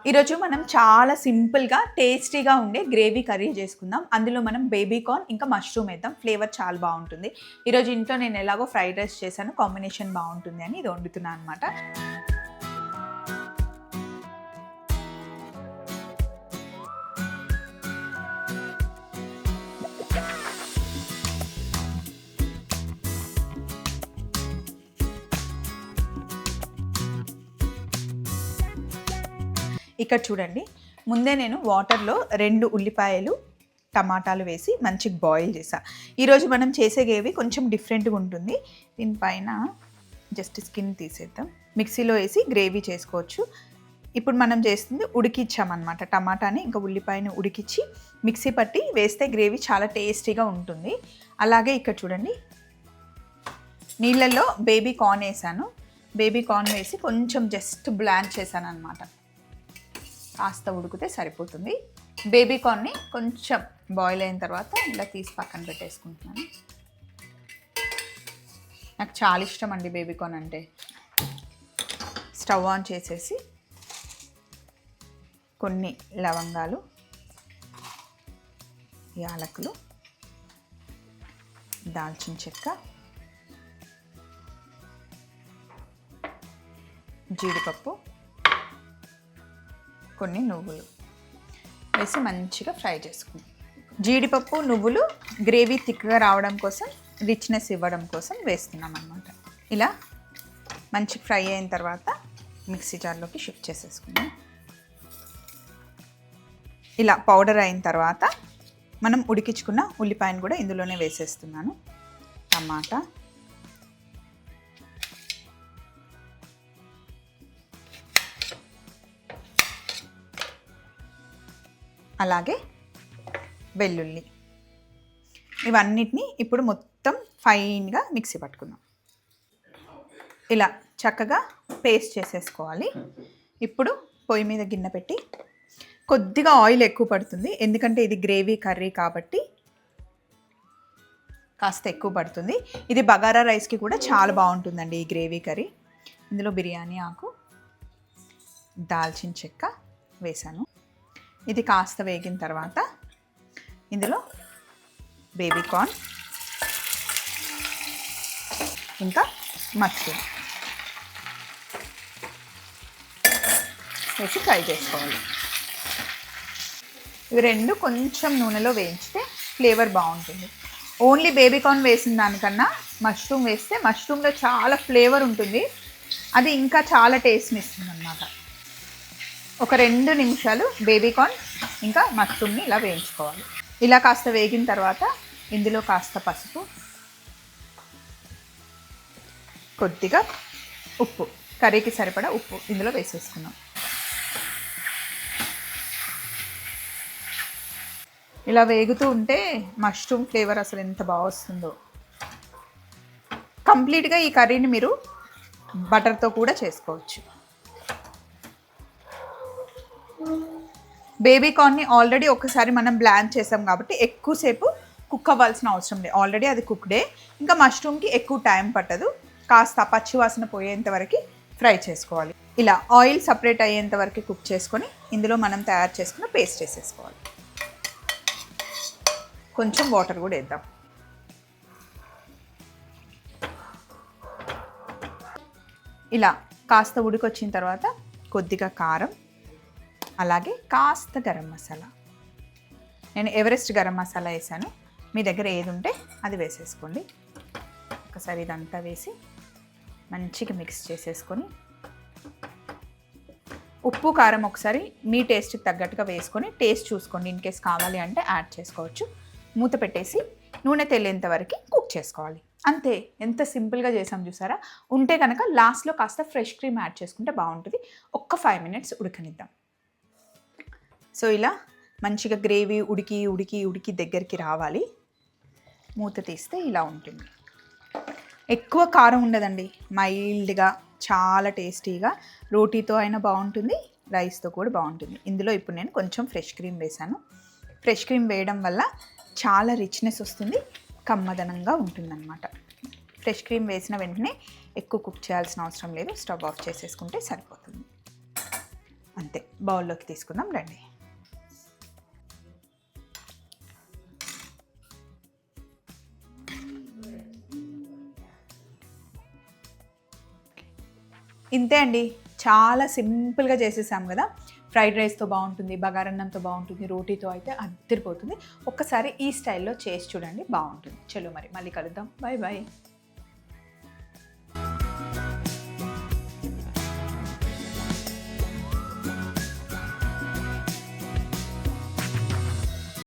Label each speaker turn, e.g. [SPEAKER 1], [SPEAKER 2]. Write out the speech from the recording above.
[SPEAKER 1] ఈరోజు మనం చాలా సింపుల్గా టేస్టీగా ఉండే గ్రేవీ కర్రీ చేసుకుందాం. అందులో మనం బేబీ కార్న్ ఇంకా మష్రూమ్ వేద్దాం. ఫ్లేవర్ చాలా బాగుంటుంది. ఈరోజు ఇంట్లో నేను ఎలాగో ఫ్రైడ్ రైస్ చేశాను, కాంబినేషన్ బాగుంటుంది అని ఇది వండుతున్నాను అనమాట. ఇక్కడ చూడండి, ముందే నేను వాటర్లో 2 ఉల్లిపాయలు టమాటాలు వేసి మంచిగా బాయిల్ చేసా. ఈరోజు మనం చేసే గ్రేవీ కొంచెం డిఫరెంట్గా ఉంటుంది. దీనిపైన జస్ట్ స్కిన్ తీసేద్దాం. మిక్సీలో వేసి గ్రేవీ చేసుకోవచ్చు. ఇప్పుడు మనం చేస్తుంది ఉడికిచ్చామన్నమాట. టమాటాని ఇంకా ఉల్లిపాయని ఉడికిచ్చి మిక్సీ పట్టి వేస్తే గ్రేవీ చాలా టేస్టీగా ఉంటుంది. అలాగే ఇక్కడ చూడండి, నీళ్ళల్లో బేబీ కార్న్ వేసాను. బేబీ కార్న్ వేసి కొంచెం జస్ట్ బ్లాంచ్ చేశాను అనమాట. కాస్త ఉడికితే సరిపోతుంది. బేబీ కార్న్ని కొంచెం బాయిల్ అయిన తర్వాత ఇలా తీసి పక్కన పెట్టేసుకుంటున్నాను. నాకు చాలా ఇష్టం అండి బేబీ కార్న్ అంటే. స్టవ్ ఆన్ చేసేసి కొన్ని లవంగాలు, యాలకులు, దాల్చిన చెక్క, జీడిపప్పు, కొన్ని నువ్వులు వేసి మంచిగా ఫ్రై చేసుకుందాం. జీడిపప్పు నువ్వులు గ్రేవీ థిక్గా రావడం కోసం, రిచ్నెస్ ఇవ్వడం కోసం వేస్తున్నాం అన్నమాట. ఇలా మంచి ఫ్రై అయిన తర్వాత మిక్సీ జార్లోకి షిఫ్ట్ చేసేసుకుందాం. ఇలా పౌడర్ అయిన తర్వాత మనం ఉడికించుకున్న ఉల్లిపాయను కూడా ఇందులోనే వేసేస్తున్నాను. టమాటా, అలాగే వెల్లుల్లి, ఇవన్నిటిని ఇప్పుడు మొత్తం ఫైన్గా మిక్సీ పట్టుకుందాం. ఇలా చక్కగా పేస్ట్ చేసేసుకోవాలి. ఇప్పుడు పొయ్యి మీద గిన్నె పెట్టి కొద్దిగా ఆయిల్ ఎక్కువ పడుతుంది, ఎందుకంటే ఇది గ్రేవీ కర్రీ కాబట్టి కాస్త ఎక్కువ పడుతుంది. ఇది బగారా రైస్కి కూడా చాలా బాగుంటుందండి ఈ గ్రేవీ కర్రీ. ఇందులో బిర్యానీ ఆకు, దాల్చిన చెక్క వేసాను. ఇది కాస్త వేగిన తర్వాత ఇందులో బేబీ కార్న్ ఇంకా మష్రూమ్ వేసి ఫ్రై చేసుకోవాలి. ఇవి రెండు కొంచెం నూనెలో వేయించితే ఫ్లేవర్ బాగుంటుంది. ఓన్లీ బేబీ కార్న్ వేసిన దానికన్నా మష్రూమ్ వేస్తే మష్రూమ్లో చాలా ఫ్లేవర్ ఉంటుంది, అది ఇంకా చాలా టేస్ట్ని ఇస్తుంది అన్నమాట. ఒక 2 నిమిషాలు బేబీ కార్న్ ఇంకా మష్రూమ్ని ఇలా వేయించుకోవాలి. ఇలా కాస్త వేగిన తర్వాత ఇందులో కాస్త పసుపు, కొద్దిగా ఉప్పు, కర్రీకి సరిపడా ఉప్పు ఇందులో వేసేసుకున్నాం. ఇలా వేగుతూ ఉంటే మష్రూమ్ ఫ్లేవర్ అసలు ఎంత బాగా వస్తుందో. కంప్లీట్గా ఈ కర్రీని మీరు బటర్తో కూడా చేసుకోవచ్చు. బేబీ కార్న్ని ఆల్రెడీ ఒకసారి మనం బ్లాంచ్ చేసాం కాబట్టి ఎక్కువసేపు కుక్ అవ్వాల్సిన అవసరం లేదు, ఆల్రెడీ అది కుక్డే. ఇంకా మష్రూమ్కి ఎక్కువ టైం పట్టదు, కాస్త పచ్చివాసన పోయేంత వరకు ఫ్రై చేసుకోవాలి. ఇలా ఆయిల్ సపరేట్ అయ్యేంత వరకు కుక్ చేసుకొని ఇందులో మనం తయారు చేసుకున్న పేస్ట్ వేసేసుకోవాలి. కొంచెం వాటర్ కూడా వేద్దాం. ఇలా కాస్త ఉడికొచ్చిన తర్వాత కొద్దిగా కారం, అలాగే కాస్త గరం మసాలా. నేను ఎవరెస్ట్ గరం మసాలా వేసాను, మీ దగ్గర ఏది ఉంటే అది వేసేసుకోండి. ఒకసారి ఇదంతా వేసి మంచిగా మిక్స్ చేసేసుకొని ఉప్పు కారం ఒకసారి మీ టేస్ట్కి తగ్గట్టుగా వేసుకొని టేస్ట్ చూసుకోండి. ఇన్ కేస్ కావాలి అంటే యాడ్ చేసుకోవచ్చు. మూత పెట్టేసి నూనె తెల్లేంత వరకు కుక్ చేసుకోవాలి. అంతే, ఎంత సింపుల్గా చేసాం చూసారా. ఉంటే కనుక లాస్ట్లో కాస్త ఫ్రెష్ క్రీమ్ యాడ్ చేసుకుంటే బాగుంటుంది. ఒక్క 5 మినిట్స్ ఉడకనిద్దాం. సో ఇలా మంచిగా గ్రేవీ ఉడికి ఉడికి ఉడికి దగ్గరికి రావాలి. మూత తీస్తే ఇలా ఉంటుంది. ఎక్కువ కారం ఉండదండి, మైల్డ్గా చాలా టేస్టీగా. రోటీతో అయినా బాగుంటుంది, రైస్తో కూడా బాగుంటుంది. ఇందులో ఇప్పుడు నేను కొంచెం ఫ్రెష్ క్రీమ్ వేసాను. ఫ్రెష్ క్రీమ్ వేయడం వల్ల చాలా రిచ్నెస్ వస్తుంది, కమ్మదనంగా ఉంటుందన్నమాట. ఫ్రెష్ క్రీమ్ వేసిన వెంటనే ఎక్కువ కుక్ చేయాల్సిన అవసరం లేదు, స్టవ్ ఆఫ్ చేసేసుకుంటే సరిపోతుంది. అంతే, బౌల్లోకి తీసుకుందాం రండి. ఇంతే అండి, చాలా సింపుల్గా చేసేసాం కదా. ఫ్రైడ్ రైస్తో బాగుంటుంది, బగారన్నంతో బాగుంటుంది, రోటీతో అయితే అద్దరిపోతుంది. ఒక్కసారి ఈ స్టైల్లో చేసి చూడండి, బాగుంటుంది. చలో మరి మళ్ళీ కలుద్దాం. Bye bye.